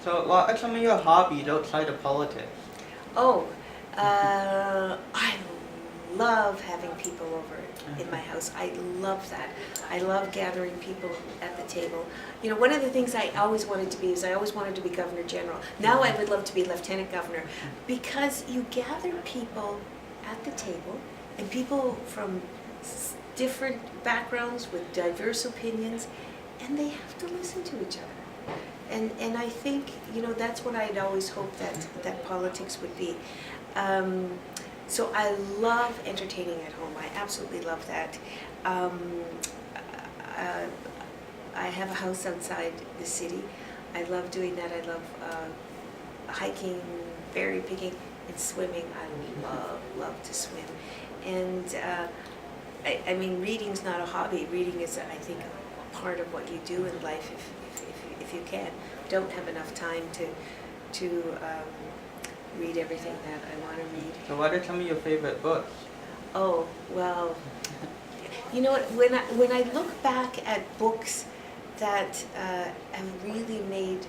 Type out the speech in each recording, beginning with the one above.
So what are some of your hobbies outside of politics? Oh, I love having people over in my house. I love that. I love gathering people at the table. You know, one of the things I always wanted to be is I always wanted to be Governor General. Now I would love to be Lieutenant Governor because you gather people at the table and people from different backgrounds with diverse opinions, and they have to listen to each other. And I think, you know, that's what I'd always hoped that politics would be. So I love entertaining at home. I absolutely love that. I have a house outside the city. I love doing that. I love hiking, berry picking, and swimming. I love to swim. And I mean, reading's not a hobby. Reading is, I think, a part of what you do in life if you can. Don't have enough time to read everything that I want to read. So what are some of your favorite books? Oh, well, you know what, when I look back at books that have really made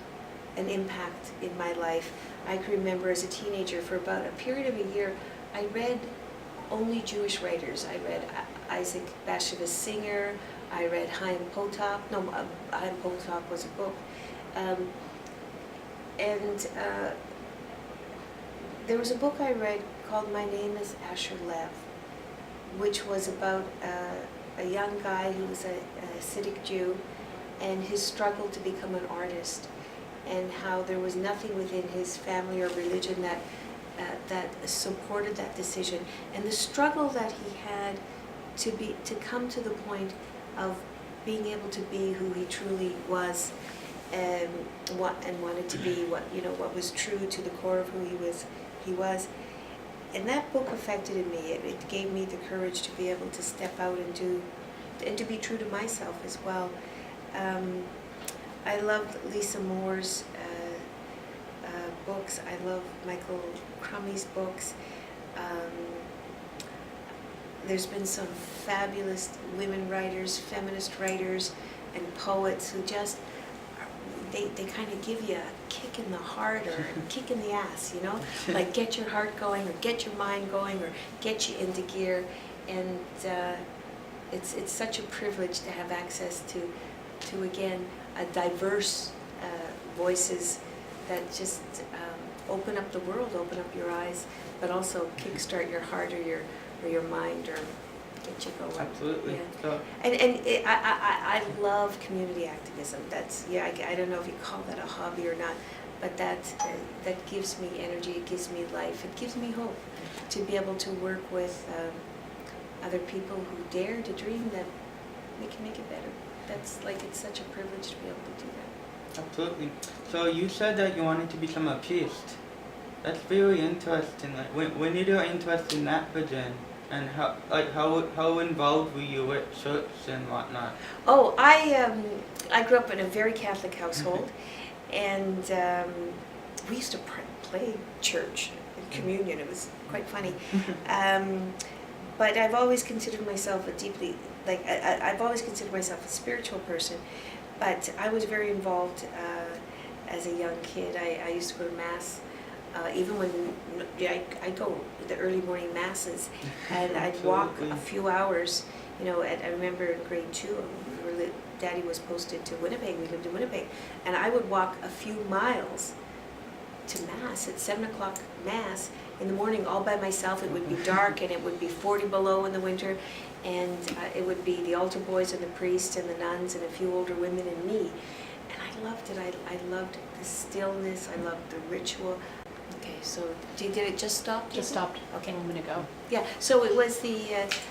an impact in my life, I can remember as a teenager for about a period of a year, I read only Jewish writers. I read Isaac Bashevis Singer, I read Chaim Potok. No, Chaim Potok was a book. There was a book I read called My Name is Asher Lev, which was about a young guy who was a Hasidic Jew and his struggle to become an artist, and how there was nothing within his family or religion that supported that decision, and the struggle that he had to come to the point of being able to be who he truly was, and wanted to be what was true to the core of who he was. And that book affected me. It gave me the courage to be able to step out and to be true to myself as well. I loved Lisa Moore's books. I love Michael Crummey's books. There's been some fabulous women writers, feminist writers, and poets who just, they kind of give you a kick in the heart or a kick in the ass, you know? Like get your heart going or get your mind going or get you into gear. And it's such a privilege to have access to again, a diverse voices that just open up the world, open up your eyes, but also kickstart your heart or your mind or get you going. Absolutely. Yeah. So, I love community activism. That's, I don't know if you call that a hobby or not, but that gives me energy, it gives me life, it gives me hope to be able to work with other people who dare to dream that we can make it better. That's like, it's such a privilege to be able to do that. absolutely. So you said that you wanted to become a priest. That's very interesting. Like, when you were interested in that vision, and how involved were you with church and whatnot? Oh, I grew up in a very Catholic household, and we used to play church and communion. It was quite funny. But I've always considered myself I've always considered myself a spiritual person. But I was very involved as a young kid. I used to go to Mass. Even when I'd go to the early morning masses, and I'd walk a few hours. You know, I remember in grade 2, Daddy was posted to Winnipeg. We lived in Winnipeg, and I would walk a few miles to Mass at 7 o'clock Mass in the morning, all by myself. It would be dark, and it would be 40 below in the winter, and it would be the altar boys and the priests and the nuns and a few older women and me. And I loved it. I loved the stillness. I loved the ritual. Okay, so did it just stop? Just stopped Okay. a moment ago. Yeah, so it was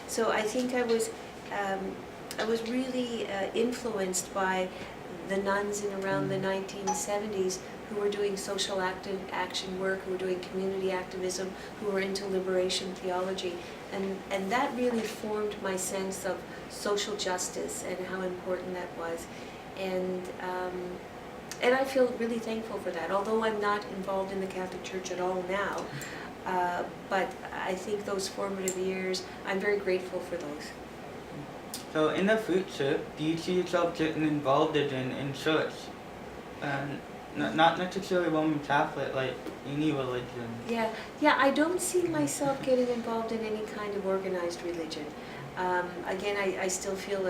so I think I was really influenced by the nuns in around the 1970s who were doing social action work, who were doing community activism, who were into liberation theology. And that really formed my sense of social justice and how important that was. And I feel really thankful for that, although I'm not involved in the Catholic Church at all now. But I think those formative years, I'm very grateful for those. So in the future, do you see yourself getting involved in church? not necessarily Roman Catholic, like any religion. Yeah, I don't see myself getting involved in any kind of organized religion. Again, I still feel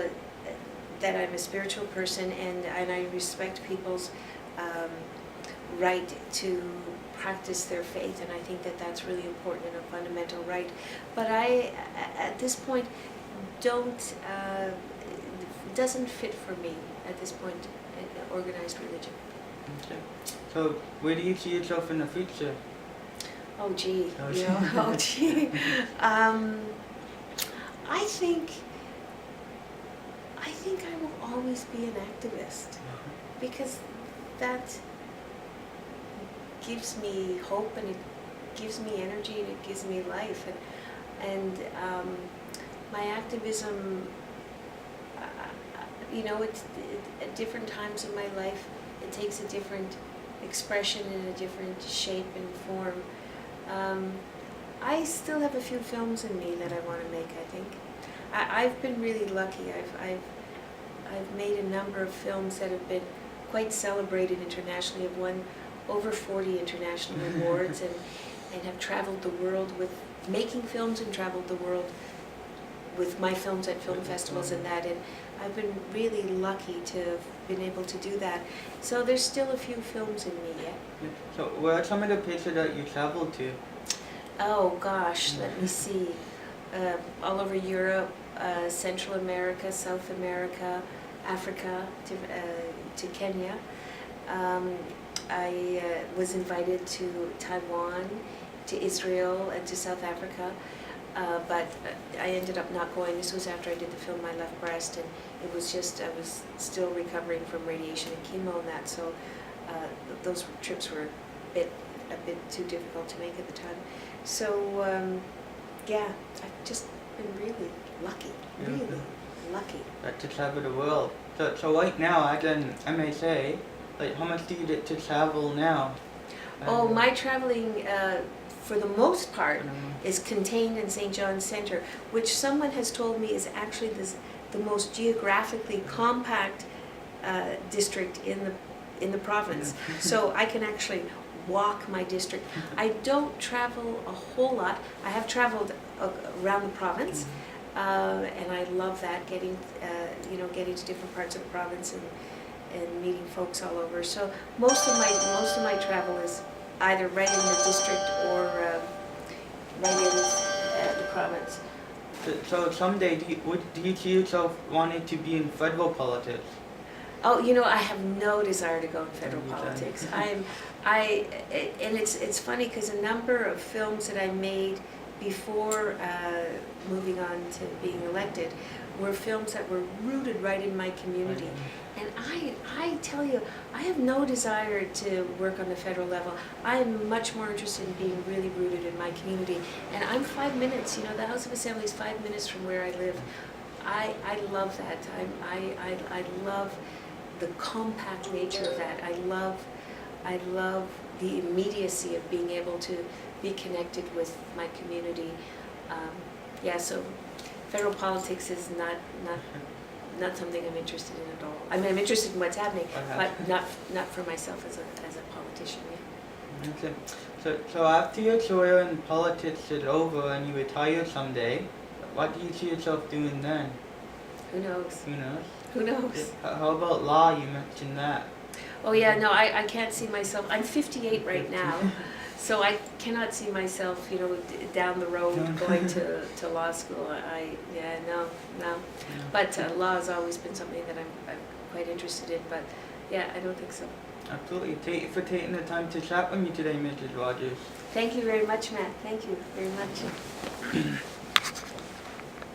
that I'm a spiritual person, and I respect people's right to practice their faith, and I think that that's really important and a fundamental right. But I, at this point, don't, it doesn't fit for me at this point, organized religion. Okay. So where do you see yourself in the future? Oh gee, Oh, you know, oh gee. I think I will always be an activist, because that gives me hope, and it gives me energy, and it gives me life, and my activism, you know, at different times in my life, it takes a different expression and a different shape and form. I still have a few films in me that I want to make, I think. I've been really lucky. I've made a number of films that have been quite celebrated internationally. I've won over 40 international awards, and have traveled the world with making films, and traveled the world with my films at film festivals and that, and I've been really lucky to have been able to do that. So there's still a few films in me, yeah. So where are some of the places that you traveled to? Oh gosh, let me see. All over Europe, Central America, South America, Africa, to Kenya. I was invited to Taiwan, to Israel, and to South Africa. But I ended up not going. This was after I did the film My Left Breast, and it was just, I was still recovering from radiation and chemo and that, so those trips were a bit too difficult to make at the time. So yeah, I've just been really lucky, really lucky. To travel the world. So right now, as an MSA, like how much do you get to travel now? Oh, my traveling, for the most part, is contained in St. John's Centre, which someone has told me is actually the most geographically compact district in the province. So I can actually walk my district. I don't travel a whole lot. I have traveled around the province, and I love that, getting to different parts of the province and meeting folks all over. So most of my travel is either right in the district or right in the province. So someday, do you see yourself wanting to be in federal politics? Oh, I have no desire to go in federal politics. And it's funny because a number of films that I made before moving on to being elected were films that were rooted right in my community. And I tell you, I have no desire to work on the federal level. I am much more interested in being really rooted in my community. And I'm 5 minutes, the House of Assembly is 5 minutes from where I live. I love that. I love the compact nature of that. I love the immediacy of being able to be connected with my community. So federal politics is not something I'm interested in at all. I mean, I'm interested in what's happening, but not for myself as a politician. Yeah. Okay. So after your career in politics is over and you retire someday, what do you see yourself doing then? Who knows? Who knows? Who knows? How about law? You mentioned that. Oh yeah, no, I can't see myself. I'm 58 right now, so I cannot see myself, down the road going to law school. No. But law has always been something that I'm quite interested in. But yeah, I don't think so. Absolutely. Thank you for taking the time to chat with me today, Mrs. Rogers. Thank you very much, Matt. Thank you very much.